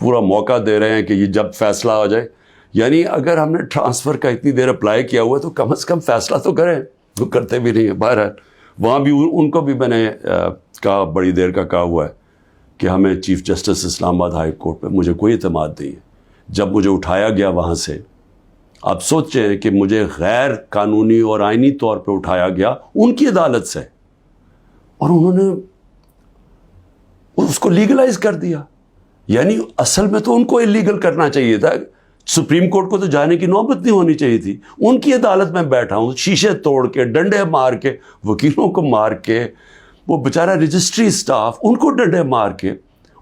پورا موقع دے رہے ہیں کہ یہ جب فیصلہ ہو جائے. یعنی اگر ہم نے ٹرانسفر کا اتنی دیر اپلائی کیا ہوا ہے تو کم از کم فیصلہ تو کریں. وہ کرتے بھی نہیں ہیں. بہرحال وہاں بھی ان کو بھی میں نے کہا, بڑی دیر کا کہا ہوا ہے کہ ہمیں چیف جسٹس اسلام آباد ہائی کورٹ پہ مجھے کوئی اعتماد نہیں ہے. جب مجھے اٹھایا گیا وہاں سے, آپ سوچیں کہ مجھے غیر قانونی اور آئینی طور پہ اٹھایا گیا ان کی عدالت سے, اور انہوں نے اس کو لیگلائز کر دیا. یعنی اصل میں تو ان کو اللیگل کرنا چاہیے تھا. سپریم کورٹ کو تو جانے کی نوبت نہیں ہونی چاہیے تھی. ان کی عدالت میں بیٹھا ہوں, شیشے توڑ کے, ڈنڈے مار کے, وکیلوں کو مار کے, وہ بیچارہ رجسٹری اسٹاف ان کو ڈنڈے مار کے,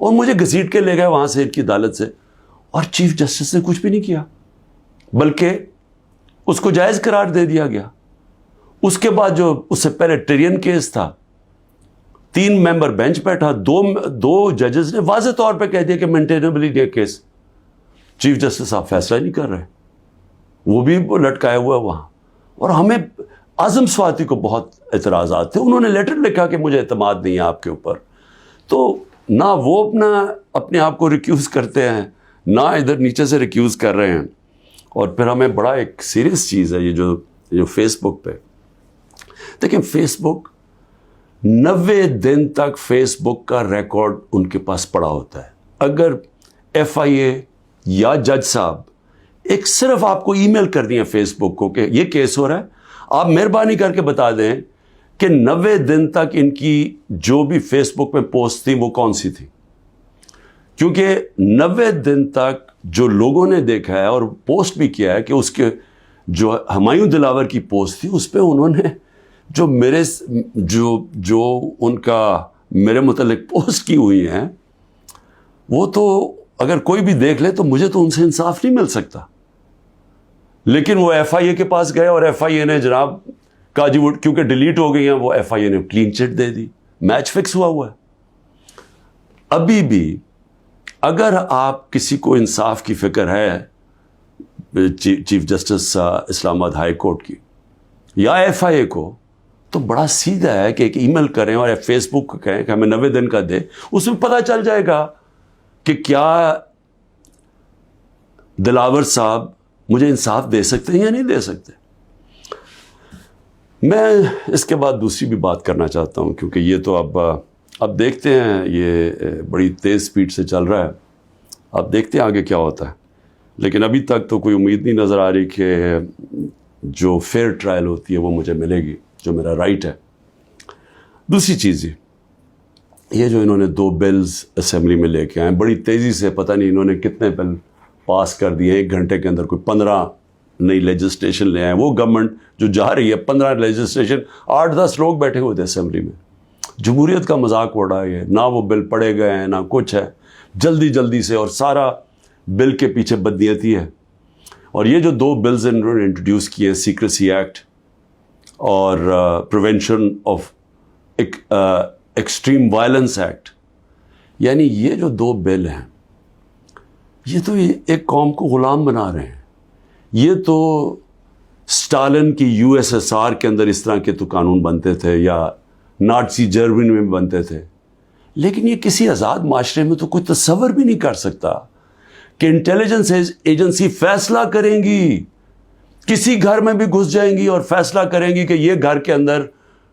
اور مجھے گھسیٹ کے لے گئے وہاں سے ان کی عدالت سے. اور چیف جسٹس نے کچھ بھی نہیں کیا, بلکہ اس کو جائز قرار دے دیا گیا. اس کے بعد جو اس سے پہلے ٹرین کیس تھا, 3 ممبر بینچ بیٹھا, دو ججز نے واضح طور پہ کہہ دیا کہ مینٹینیبل ہے کیس. چیف جسٹس صاحب فیصلہ نہیں کر رہے, وہ بھی لٹکائے ہوا وہاں. اور ہمیں اعظم سواتی کو بہت اعتراضات تھے. انہوں نے لیٹر لکھا کہ مجھے اعتماد نہیں ہے آپ کے اوپر. تو نہ وہ اپنے آپ کو ریکیوز کرتے ہیں, نہ ادھر نیچے سے ریکیوز کر رہے ہیں. اور پھر ہمیں بڑا ایک سیریس چیز ہے یہ جو فیس بک پہ دیکھیں, فیس بک 90 دن تک فیس بک کا ریکارڈ ان کے پاس پڑا ہوتا ہے. اگر FIA یا جج صاحب ایک صرف آپ کو ای میل کر دیا فیس بک کو کہ یہ کیس ہو رہا ہے, آپ مہربانی کر کے بتا دیں کہ 90 دن تک ان کی جو بھی فیس بک میں پوسٹ تھی وہ کون سی تھی. کیونکہ 90 دن تک جو لوگوں نے دیکھا ہے اور پوسٹ بھی کیا ہے کہ اس کے جو ہمایوں دلاور کی پوسٹ تھی اس پہ انہوں نے جو ان کا میرے متعلق پوسٹ کی ہوئی ہیں, وہ تو اگر کوئی بھی دیکھ لے تو مجھے تو ان سے انصاف نہیں مل سکتا. لیکن وہ FIA کے پاس گئے اور FIA نے جناب کہا جی وہ کیونکہ ڈیلیٹ ہو گئی ہیں, وہ FIA نے کلین چٹ دے دی. میچ فکس ہوا ہے. ابھی بھی اگر آپ کسی کو انصاف کی فکر ہے چیف جسٹس اسلام آباد ہائی کورٹ کی یا FIA کو, تو بڑا سیدھا ہے کہ ایک ای میل کریں اور فیس بک کو کہیں کہ ہمیں 90 دن کا دے. اس میں پتہ چل جائے گا کہ کیا دلاور صاحب مجھے انصاف دے سکتے ہیں یا نہیں دے سکتے. میں اس کے بعد دوسری بھی بات کرنا چاہتا ہوں, کیونکہ یہ تو اب دیکھتے ہیں, یہ بڑی تیز سپیڈ سے چل رہا ہے. اب دیکھتے ہیں آگے کیا ہوتا ہے. لیکن ابھی تک تو کوئی امید نہیں نظر آ رہی کہ جو فیئر ٹرائل ہوتی ہے وہ مجھے ملے گی, جو میرا رائٹ ہے. دوسری چیز یہ جو انہوں نے 2 بلز اسمبلی میں لے کے آئے بڑی تیزی سے, پتہ نہیں انہوں نے کتنے بل پاس کر دیے 1 گھنٹے کے اندر, کوئی 15 نئی لیجسلیشن لے آئے. وہ گورنمنٹ جو جا رہی ہے 15 لیجسلیشن, 8-10 لوگ بیٹھے ہوئے تھے اسمبلی میں. جمہوریت کا مذاق اڑا ہے, نہ وہ بل پڑے گئے ہیں نہ کچھ ہے, جلدی سے, اور سارا بل کے پیچھے بدنیتی ہے. اور یہ جو 2 بلز انہوں نے انٹروڈیوس کیے, سیکریسی ایکٹ اور prevention of extreme violence act, یعنی یہ جو 2 بل ہیں یہ تو ایک قوم کو غلام بنا رہے ہیں. یہ تو اسٹالن کی USSR کے اندر اس طرح کے تو قانون بنتے تھے, یا نازی جرمنی میں بنتے تھے. لیکن یہ کسی آزاد معاشرے میں تو کوئی تصور بھی نہیں کر سکتا کہ انٹیلیجنس ایجنسی فیصلہ کریں گی, کسی گھر میں بھی گھس جائیں گی اور فیصلہ کریں گی کہ یہ گھر کے اندر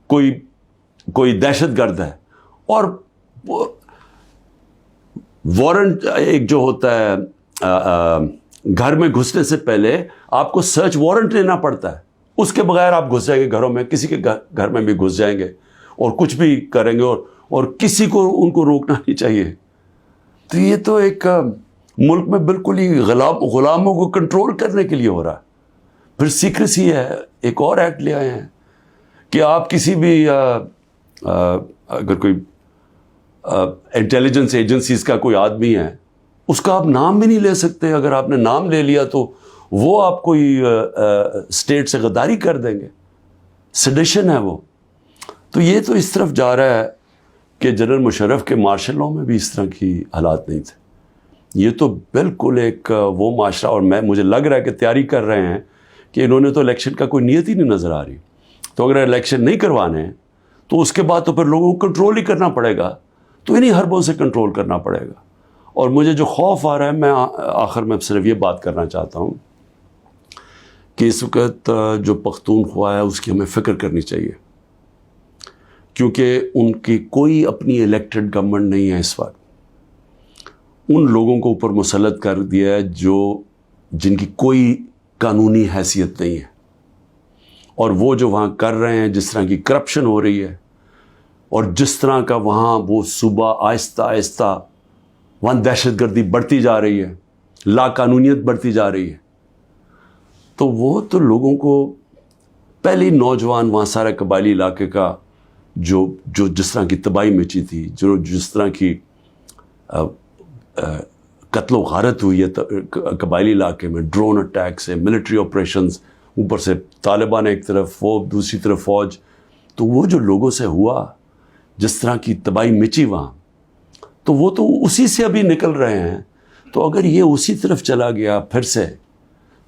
کوئی دہشت گرد ہے, اور وارنٹ ایک جو ہوتا ہے گھر میں گھسنے سے پہلے آپ کو سرچ وارنٹ لینا پڑتا ہے. اس کے بغیر آپ گھس جائیں گے گھروں میں, کسی کے گھر میں بھی گھس جائیں گے اور کچھ بھی کریں گے, اور کسی کو ان کو روکنا نہیں چاہیے. تو یہ تو ایک ملک میں بالکل ہی غلاموں کو کنٹرول کرنے کے لیے ہو رہا ہے. پھر سیکریسی ہے, ایک اور ایکٹ لے آئے ہیں کہ آپ کسی بھی اگر کوئی انٹیلیجنس ایجنسیز کا کوئی آدمی ہے, اس کا آپ نام بھی نہیں لے سکتے. اگر آپ نے نام لے لیا تو وہ آپ کوئی اسٹیٹ سے غداری کر دیں گے, سیڈیشن ہے وہ. تو یہ تو اس طرف جا رہا ہے کہ جنرل مشرف کے مارشل لاء میں بھی اس طرح کی حالات نہیں تھے. یہ تو بالکل ایک وہ معاشرہ, اور مجھے لگ رہا ہے کہ تیاری کر رہے ہیں کہ انہوں نے تو الیکشن کا کوئی نیت ہی نہیں نظر آ رہی. تو اگر الیکشن نہیں کروانے تو اس کے بعد تو پھر لوگوں کو کنٹرول ہی کرنا پڑے گا, تو انہیں حربوں سے کنٹرول کرنا پڑے گا. اور مجھے جو خوف آ رہا ہے، میں آخر میں صرف یہ بات کرنا چاہتا ہوں کہ اس وقت جو پختونخوا ہے اس کی ہمیں فکر کرنی چاہیے، کیونکہ ان کی کوئی اپنی الیکٹڈ گورنمنٹ نہیں ہے اس وقت. ان لوگوں کو اوپر مسلط کر دیا ہے جن کی کوئی قانونی حیثیت نہیں ہے، اور وہ جو وہاں کر رہے ہیں، جس طرح کی کرپشن ہو رہی ہے اور جس طرح کا وہاں وہ صوبہ آہستہ آہستہ وہاں دہشت گردی بڑھتی جا رہی ہے، لا قانونیت بڑھتی جا رہی ہے، تو وہ تو لوگوں کو پہلے نوجوان وہاں سارے قبائلی علاقے کا جو جس طرح کی تباہی مچی تھی، جس طرح کی قتل و غارت ہوئی ہے قبائلی علاقے میں، ڈرون اٹیک سے، ملٹری آپریشنز، اوپر سے طالبان ایک طرف، وہ دوسری طرف فوج، تو وہ جو لوگوں سے ہوا، جس طرح کی تباہی مچی وہاں، تو وہ تو اسی سے ابھی نکل رہے ہیں. تو اگر یہ اسی طرف چلا گیا پھر سے،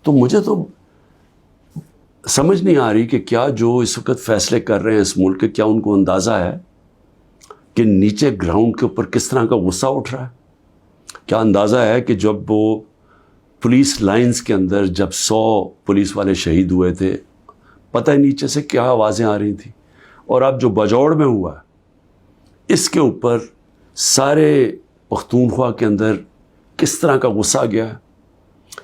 تو مجھے تو سمجھ نہیں آ رہی کہ کیا جو اس وقت فیصلے کر رہے ہیں اس ملک کے، کیا ان کو اندازہ ہے کہ نیچے گراؤنڈ کے اوپر کس طرح کا غصہ اٹھ رہا ہے؟ کیا اندازہ ہے کہ جب وہ پولیس لائنز کے اندر جب 100 پولیس والے شہید ہوئے تھے، پتہ ہے نیچے سے کیا آوازیں آ رہی تھیں؟ اور اب جو بجوڑ میں ہوا اس کے اوپر سارے پختونخوا کے اندر کس طرح کا غصہ گیا ہے؟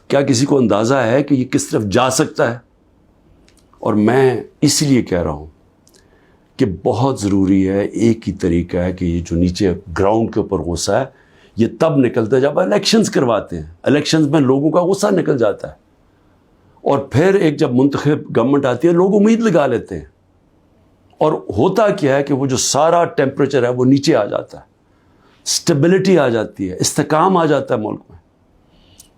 کیا کسی کو اندازہ ہے کہ یہ کس طرف جا سکتا ہے؟ اور میں اس لیے کہہ رہا ہوں کہ بہت ضروری ہے، ایک ہی طریقہ ہے کہ یہ جو نیچے گراؤنڈ کے اوپر غصہ ہے یہ تب نکلتا ہے جب الیکشنز کرواتے ہیں. الیکشنز میں لوگوں کا غصہ نکل جاتا ہے، اور پھر ایک جب منتخب گورنمنٹ آتی ہے لوگ امید لگا لیتے ہیں، اور ہوتا کیا ہے کہ وہ جو سارا ٹیمپریچر ہے وہ نیچے آ جاتا ہے، سٹیبلٹی آ جاتی ہے، استحکام آ جاتا ہے ملک میں.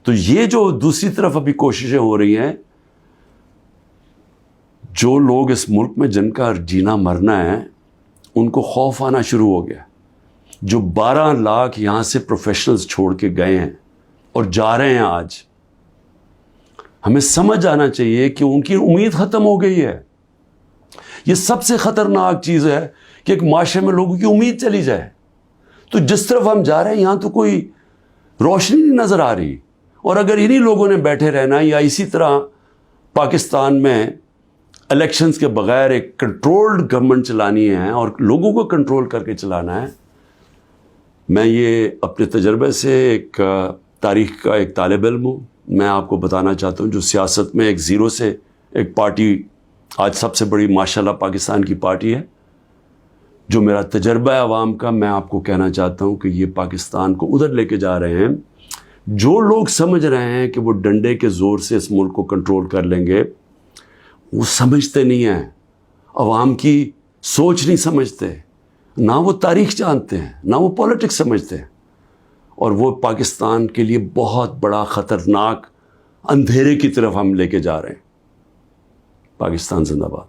تو یہ جو دوسری طرف ابھی کوششیں ہو رہی ہیں، جو لوگ اس ملک میں جن کا جینا مرنا ہے ان کو خوف آنا شروع ہو گیا. جو 12 لاکھ یہاں سے پروفیشنلز چھوڑ کے گئے ہیں اور جا رہے ہیں آج، ہمیں سمجھ آنا چاہیے کہ ان کی امید ختم ہو گئی ہے. یہ سب سے خطرناک چیز ہے کہ ایک معاشرے میں لوگوں کی امید چلی جائے. تو جس طرف ہم جا رہے ہیں یہاں تو کوئی روشنی نہیں نظر آ رہی، اور اگر انہی لوگوں نے بیٹھے رہنا یا اسی طرح پاکستان میں الیکشنز کے بغیر ایک کنٹرولڈ گورنمنٹ چلانی ہے اور لوگوں کو کنٹرول کر کے چلانا ہے. میں یہ اپنے تجربے سے ایک تاریخ کا ایک طالب علم ہوں، میں آپ کو بتانا چاہتا ہوں جو سیاست میں ایک زیرو سے ایک پارٹی آج سب سے بڑی ماشاءاللہ پاکستان کی پارٹی ہے، جو میرا تجربہ ہے عوام کا، میں آپ کو کہنا چاہتا ہوں کہ یہ پاکستان کو ادھر لے کے جا رہے ہیں. جو لوگ سمجھ رہے ہیں کہ وہ ڈنڈے کے زور سے اس ملک کو کنٹرول کر لیں گے، وہ سمجھتے نہیں ہیں، عوام کی سوچ نہیں سمجھتے، نہ وہ تاریخ جانتے ہیں، نہ وہ پولیٹکس سمجھتے ہیں، اور وہ پاکستان کے لیے بہت بڑا خطرناک اندھیرے کی طرف ہم لے کے جا رہے ہیں. پاکستان زندہ باد.